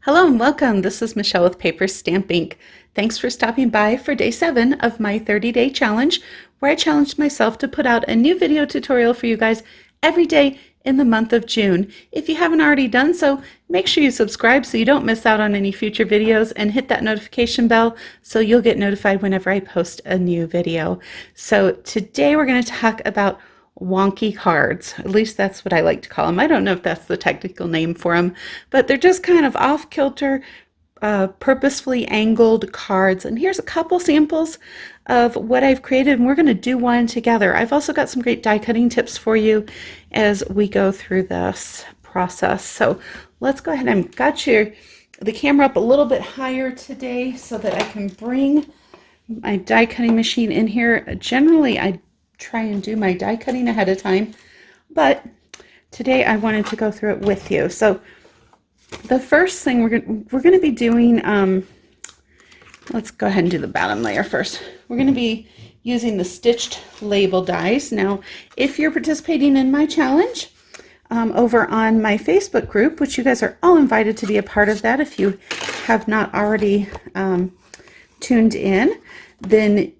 Hello and welcome. This is Michelle with PaperStampInk. Thanks for stopping by for day 7 of my 30-day challenge, where I challenged myself to put out a new video tutorial for you guys every day in the month of June. If you haven't already done so, make sure you subscribe so you don't miss out on any future videos, and hit that notification bell so you'll get notified whenever I post a new video. So today we're going to talk about wonky cards. At least that's what I like to call them. I don't know if that's the technical name for them, but they're just kind of off-kilter, purposefully angled cards. And here's a couple samples of what I've created, and we're going to do one together. I've also got some great die cutting tips for you as we go through this process. So let's go ahead. I've got the camera up a little bit higher today so that I can bring my die cutting machine in here. Generally, I try and do my die cutting ahead of time, but today I wanted to go through it with you. So the first thing we're going to be doing, let's go ahead and do the bottom layer first. We're going to be using the stitched label dies. Now, if you're participating in my challenge over on my Facebook group, which you guys are all invited to be a part of that if you have not already tuned in, then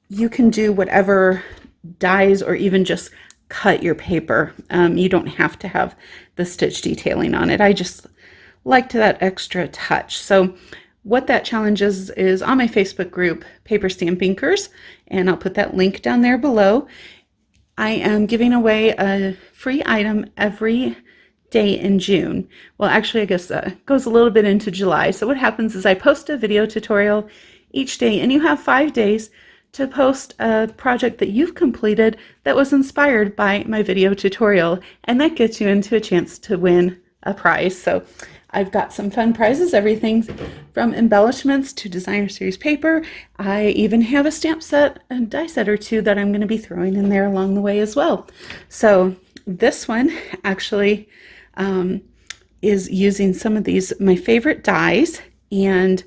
you can do whatever dies or even just cut your paper. You don't have to have the stitch detailing on it. I just liked that extra touch. So what that challenge is on my Facebook group, Paper Stamp Inkers, and I'll put that link down there below. I am giving away a free item every day in June. Well, actually, I guess that goes a little bit into July. So what happens is I post a video tutorial each day, and you have 5 days to post a project that you've completed that was inspired by my video tutorial, and that gets you into a chance to win a prize. So I've got some fun prizes, everything from embellishments to designer series paper. I even have a stamp set, a die set or two that I'm going to be throwing in there along the way as well. So this one actually is using some of these, my favorite dies, and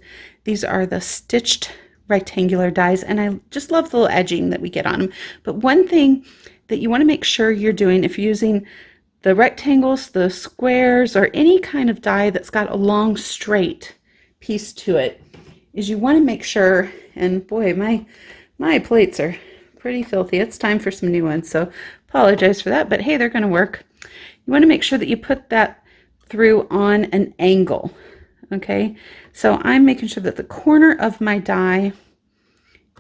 these are the stitched rectangular dies, and I just love the little edging that we get on them. But one thing that you want to make sure you're doing if you're using the rectangles, the squares, or any kind of die that's got a long straight piece to it, is you want to make sure, and boy, my plates are pretty filthy. It's time for some new ones, so apologize for that, but hey, they're going to work. You want to make sure that you put that through on an angle. Okay, so I'm making sure that the corner of my die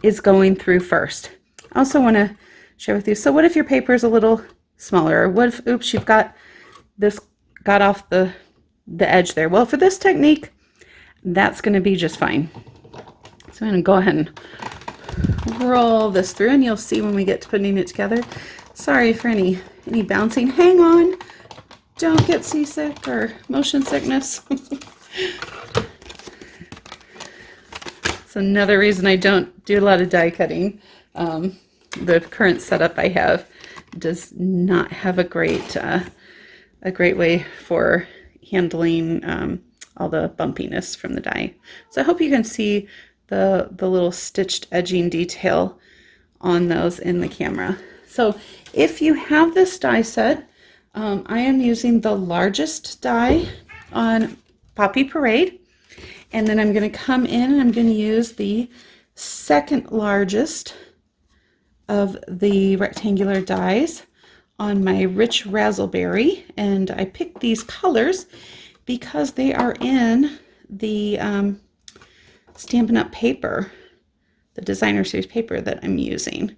is going through first. I also want to share with you, so what if your paper is a little smaller? Or what if, oops, you've got this got off the edge there? Well, for this technique, that's going to be just fine. So I'm going to go ahead and roll this through, and you'll see when we get to putting it together. Sorry for any bouncing. Hang on. Don't get seasick or motion sickness. It's another reason I don't do a lot of die cutting. The current setup I have does not have a great way for handling all the bumpiness from the die. So I hope you can see the little stitched edging detail on those in the camera. So if you have this die set, I am using the largest die on Poppy Parade, and then I'm going to come in and I'm going to use the second largest of the rectangular dies on my Rich Razzleberry, and I picked these colors because they are in the Stampin' Up! Paper, the designer series paper that I'm using.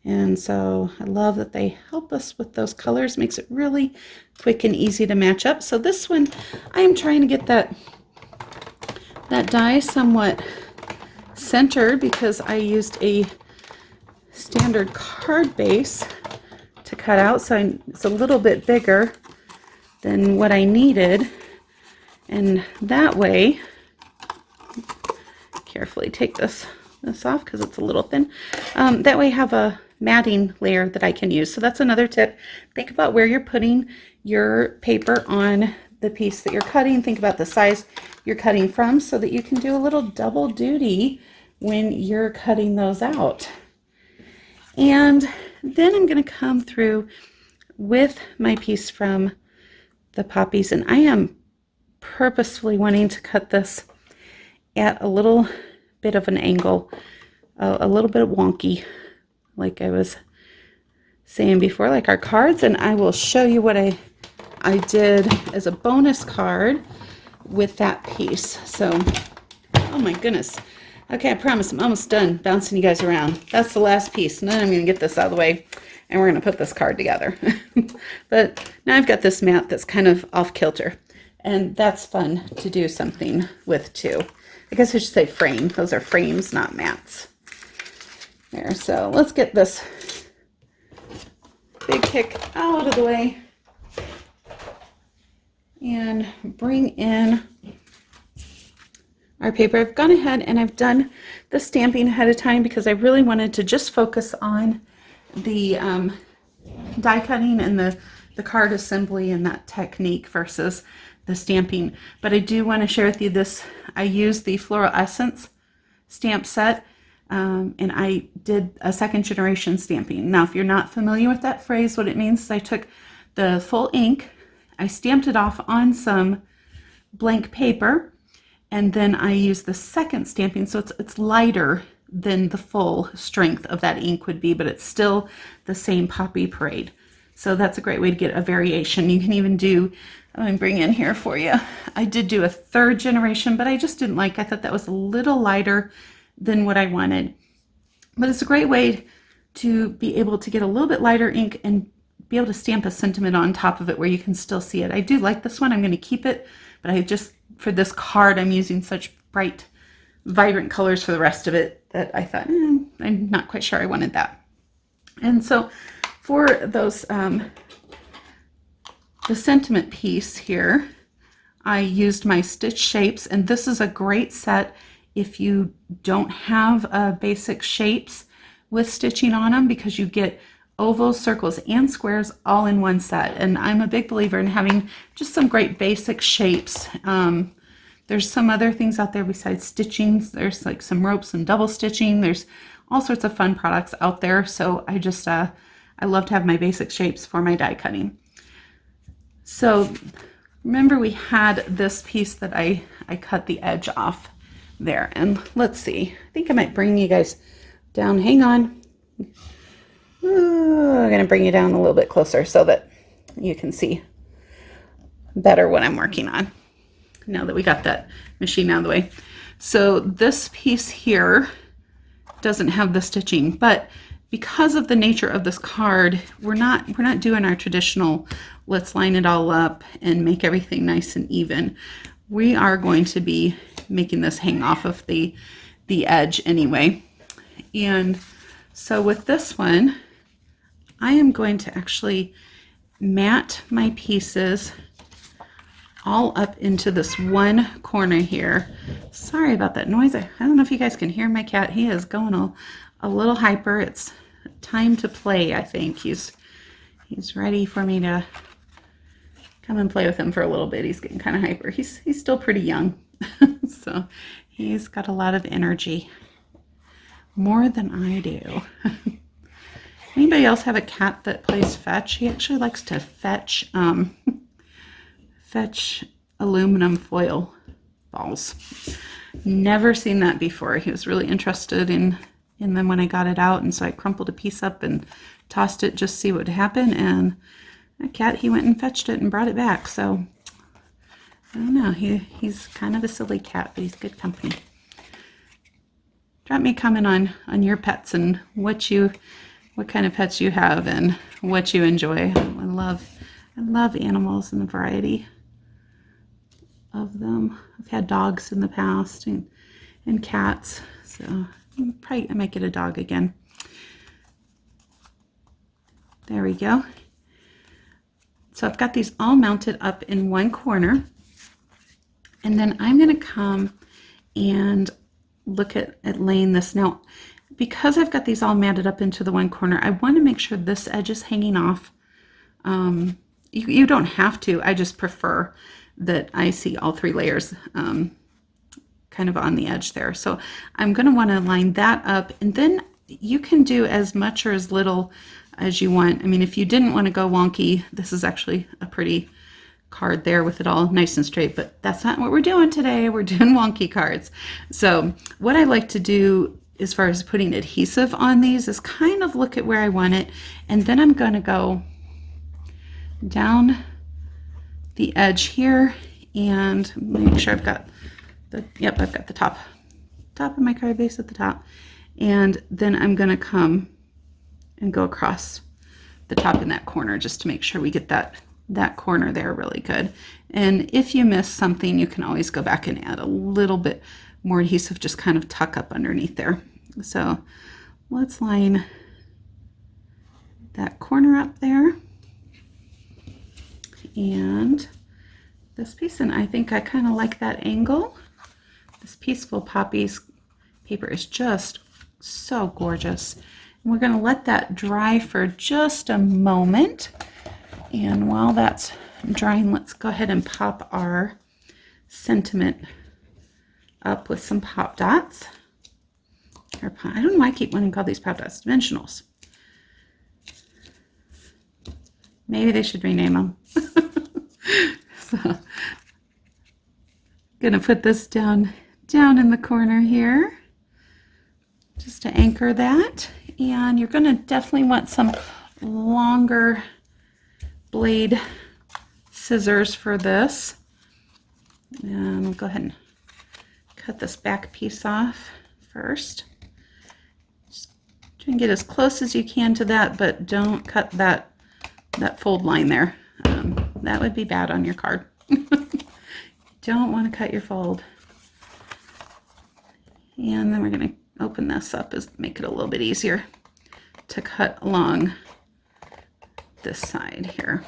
And so I love that they help us with those colors, makes it really quick and easy to match up. So this one, I am trying to get that die somewhat centered because I used a standard card base to cut out, so it's a little bit bigger than what I needed. And that way, carefully take this off because it's a little thin. That way I have a matting layer that I can use. So that's another tip. Think about where you're putting your paper on the piece that you're cutting. Think about the size you're cutting from so that you can do a little double duty when you're cutting those out. And then I'm going to come through with my piece from the poppies, and I am purposefully wanting to cut this at a little bit of an angle, a little bit wonky, like I was saying before, like our cards. And I will show you what I did as a bonus card with that piece. So, oh my goodness. Okay, I promise I'm almost done bouncing you guys around. That's the last piece, and then I'm going to get this out of the way, and we're going to put this card together. But now I've got this mat that's kind of off kilter, and that's fun to do something with too. I guess I should say frame. Those are frames, not mats. There, so let's get this big kick out of the way and bring in our paper. I've gone ahead and I've done the stamping ahead of time because I really wanted to just focus on the die cutting and the card assembly and that technique versus the stamping. But I do want to share with you this. I used the Floral Essence stamp set, and I did a second generation stamping. Now, if you're not familiar with that phrase, what it means is I took the full ink, I stamped it off on some blank paper, and then I use the second stamping, so it's lighter than the full strength of that ink would be, but it's still the same Poppy Parade. So that's a great way to get a variation. You can even do, let me bring in here for you. I did do a third generation, but I just didn't like, I thought that was a little lighter than what I wanted. But it's a great way to be able to get a little bit lighter ink and be able to stamp a sentiment on top of it where you can still see it. I do like this one. I'm going to keep it, but I just, for this card, I'm using such bright, vibrant colors for the rest of it that I thought, I'm not quite sure I wanted that. And so for those, the sentiment piece here, I used my stitch shapes, and this is a great set if you don't have basic shapes with stitching on them, because you get ovals, circles, and squares all in one set. And I'm a big believer in having just some great basic shapes. There's some other things out there besides stitchings. There's like some ropes and double stitching. There's all sorts of fun products out there. So I just, I love to have my basic shapes for my die cutting. So remember we had this piece that I cut the edge off there. And let's see, I think I might bring you guys down. Hang on. Ooh, I'm going to bring you down a little bit closer so that you can see better what I'm working on now that we got that machine out of the way. So this piece here doesn't have the stitching, but because of the nature of this card, we're not doing our traditional let's line it all up and make everything nice and even. We are going to be making this hang off of the edge anyway. And so with this one, I am going to actually mat my pieces all up into this one corner here. Sorry about that noise. I don't know if you guys can hear my cat. He is going a little hyper. It's time to play, I think. He's ready for me to come and play with him for a little bit. He's getting kind of hyper. He's still pretty young. So he's got a lot of energy. More than I do. Anybody else have a cat that plays fetch? He actually likes to fetch fetch aluminum foil balls. Never seen that before. He was really interested in them when I got it out, and so I crumpled a piece up and tossed it just to see what would happen, and that cat, he went and fetched it and brought it back. So I don't know, he's kind of a silly cat, but he's good company. Drop me a comment on your pets and what kind of pets you have and what you enjoy. I love animals and the variety of them. I've had dogs in the past and cats, so I might get a dog again. There we go. So I've got these all mounted up in one corner, and then I'm going to come and look at laying this. Now, because I've got these all matted up into the one corner, I want to make sure this edge is hanging off. You don't have to. I just prefer that I see all three layers kind of on the edge there. So I'm going to want to line that up, and then you can do as much or as little as you want. I mean, if you didn't want to go wonky, this is actually a pretty card there with it all nice and straight, but that's not what we're doing today. We're doing wonky cards. So what I like to do as far as putting adhesive on these is kind of look at where I want it, and then I'm going to go down the edge here and make sure I've got the, yep, I've got the top of my card base at the top, and then I'm going to come and go across the top in that corner just to make sure we get that corner there really good. And if you miss something, you can always go back and add a little bit more adhesive, just kind of tuck up underneath there. So let's line that corner up there and this piece, and I think I kind of like that angle. This Peaceful Poppies paper is just so gorgeous. And we're going to let that dry for just a moment. And while that's drying, let's go ahead and pop our sentiment up with some pop dots. Or, I don't know why I keep wanting to call these pop dots, dimensionals. Maybe they should rename them. So, gonna put this down in the corner here, just to anchor that. And you're gonna definitely want some longer blade scissors for this. And we'll go ahead and cut this back piece off first. Just try and get as close as you can to that, but don't cut that fold line there. That would be bad on your card. Don't want to cut your fold. And then we're going to open this up, make it a little bit easier to cut along this side here.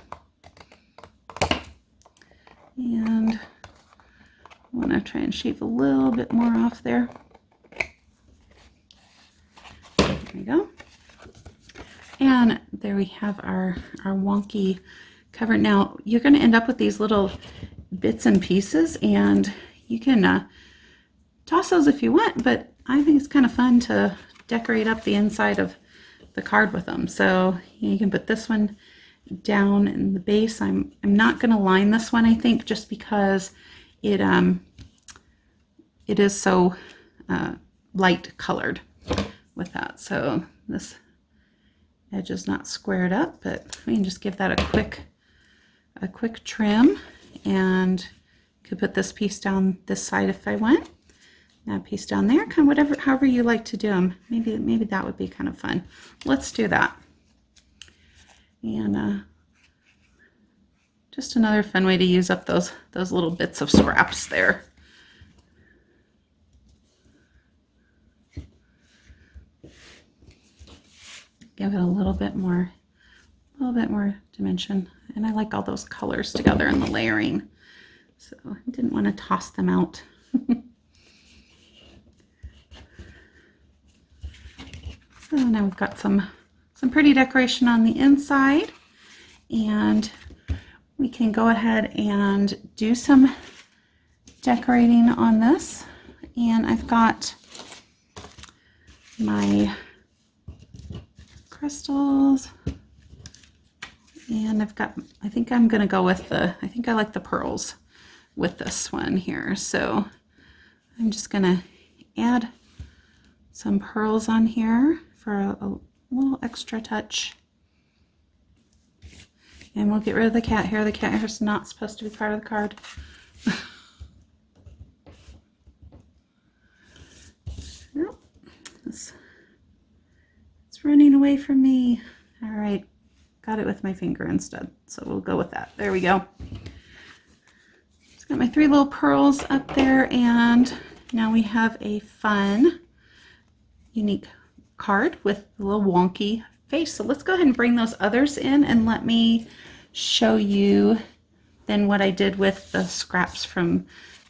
And I want to try and shave a little bit more off there. There we go. And there we have our wonky cover. Now you're going to end up with these little bits and pieces, and you can toss those if you want, but I think it's kind of fun to decorate up the inside of the card with them. So you can put this one down in the base. I'm not going to line this one, I think, just because it is so light colored with that. So this edge is not squared up, but we can just give that a quick trim, and could put this piece down this side if I want. That piece down there, kind of however you like to do them. Maybe that would be kind of fun. Let's do that. And just another fun way to use up those little bits of scraps there. Give it a little bit more dimension. And I like all those colors together and the layering. So I didn't want to toss them out. So now we've got some pretty decoration on the inside, and we can go ahead and do some decorating on this. And I've got my crystals, and I think I'm going to go with I think I like the pearls with this one here. So I'm just going to add some pearls on here for a little extra touch. And we'll get rid of the cat hair. The cat hair is not supposed to be part of the card. Nope. It's running away from me. All right. Got it with my finger instead. So we'll go with that. There we go. Got my 3 little pearls up there, and now we have a fun, unique card with a little wonky face. So let's go ahead and bring those others in, and let me show you then what I did with the scraps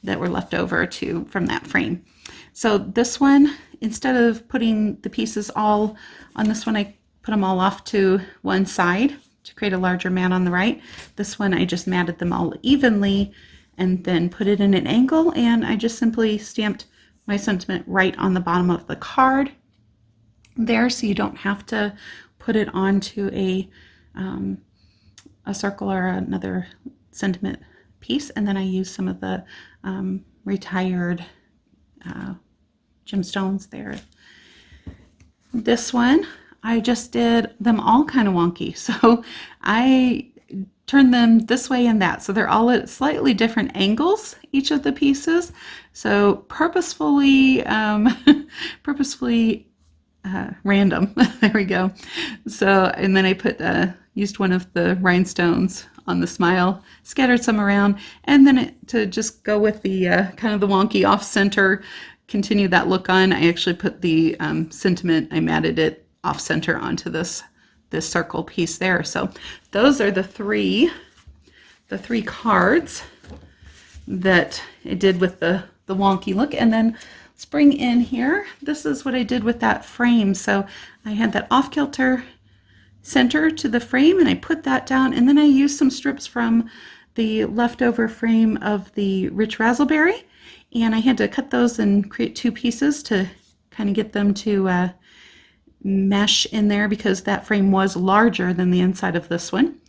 that were left over from that frame. So this one, instead of putting the pieces all on this one, I put them all off to one side to create a larger mat on the right. This one, I just matted them all evenly and then put it in an angle, and I just simply stamped my sentiment right on the bottom of the card there, so you don't have to put it onto a circle or another sentiment piece, and then I used some of the retired gemstones there. This one, I just did them all kind of wonky. So I turned them this way and that. So they're all at slightly different angles, each of the pieces. So purposefully, random. There we go. So, and then I put, used one of the rhinestones on the smile, scattered some around, and then to just go with the kind of the wonky off center, continue that look on, I actually put the sentiment, I matted it off center onto this circle piece there. So those are the three cards that I did with the wonky look. And then let's bring in here, this is what I did with that frame. So I had that off-kilter center to the frame, and I put that down, and then I used some strips from the leftover frame of the rich razzleberry, and I had to cut those and create two pieces to kind of get them to mesh in there, because that frame was larger than the inside of this one.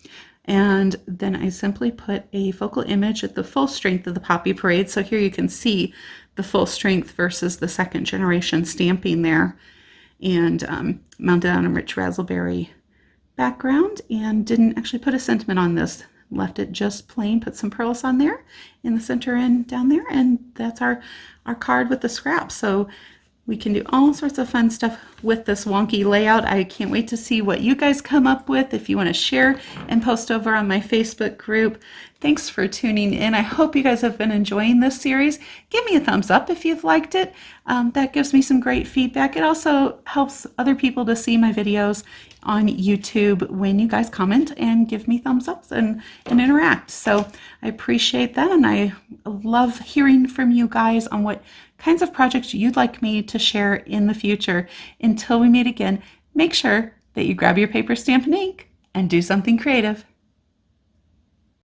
And then I simply put a focal image at the full strength of the Poppy Parade. So here you can see the full strength versus the second generation stamping there, and mounted on a rich razzleberry background, and didn't actually put a sentiment on this. Left it just plain, put some pearls on there in the center and down there, and that's our card with the scraps. So we can do all sorts of fun stuff with this wonky layout. I can't wait to see what you guys come up with. If you want to share and post over on my Facebook group. Thanks for tuning in. I hope you guys have been enjoying this series. Give me a thumbs up if you've liked it. That gives me some great feedback. It also helps other people to see my videos on YouTube when you guys comment and give me thumbs ups and interact. So I appreciate that, and I love hearing from you guys on what kinds of projects you'd like me to share in the future. Until we meet again, make sure that you grab your paper, stamp, and ink and do something creative.